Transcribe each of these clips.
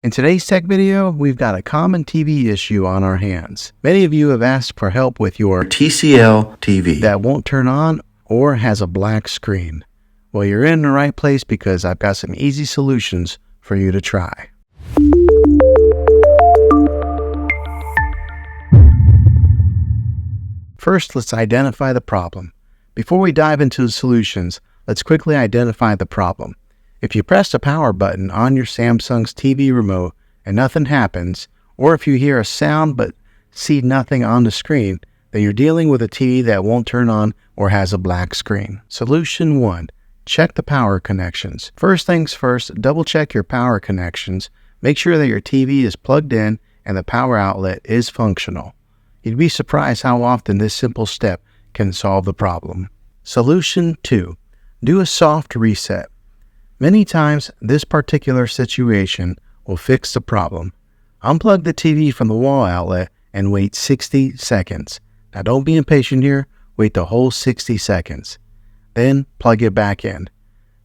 In today's tech video, we've got a common TV issue on our hands. Many of you have asked for help with your TCL TV that won't turn on or has a black screen. Well, you're in the right place because I've got some easy solutions for you to try. First, let's identify the problem. Before we dive into the solutions, let's quickly identify the problem. If you press the power button on your Samsung's TV remote and nothing happens, or if you hear a sound but see nothing on the screen, then you're dealing with a TV that won't turn on or has a black screen. Solution 1. Check the power connections. First things first, double check your power connections. Make sure that your TV is plugged in and the power outlet is functional. You'd be surprised how often this simple step can solve the problem. Solution 2. Do a soft reset. Many times, this particular situation will fix the problem. Unplug the TV from the wall outlet and wait 60 seconds. Now don't be impatient here, wait the whole 60 seconds. Then plug it back in.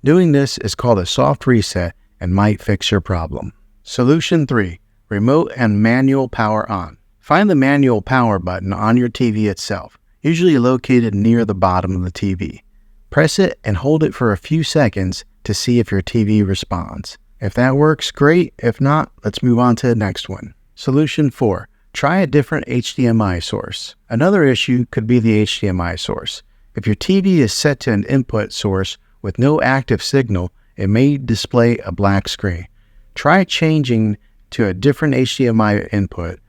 Doing this is called a soft reset and might fix your problem. Solution 3. Remote and manual power on. Find the manual power button on your TV itself, usually located near the bottom of the TV. Press it and hold it for a few seconds to see if your TV responds. If that works, great. If not, let's move on to the next one. Solution 4. Try a different HDMI source. Another issue could be the HDMI source. If your TV is set to an input source with no active signal, it may display a black screen. Try changing to a different HDMI input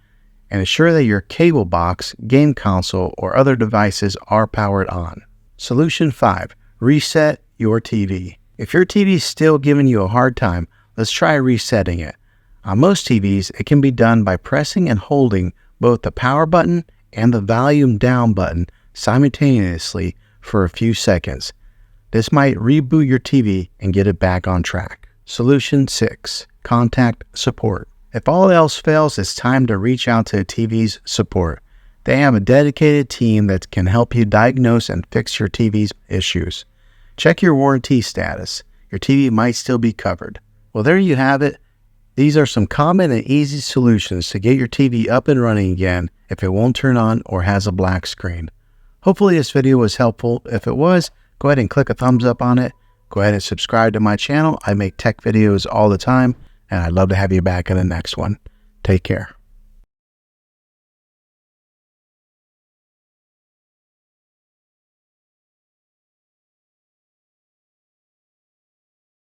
and ensure that your cable box, game console, or other devices are powered on. Solution 5. Reset your TV. If your TV is still giving you a hard time, let's try resetting it. On most TVs, it can be done by pressing and holding both the power button and the volume down button simultaneously for a few seconds. This might reboot your TV and get it back on track. Solution 6. Contact support. If all else fails, it's time to reach out to a TV's support. They have a dedicated team that can help you diagnose and fix your TV's issues. Check your warranty status. Your TV might still be covered. Well, there you have it. These are some common and easy solutions to get your TV up and running again if it won't turn on or has a black screen. Hopefully this video was helpful. If it was, go ahead and click a thumbs up on it. Go ahead and subscribe to my channel. I make tech videos all the time, and I'd love to have you back in the next one. Take care.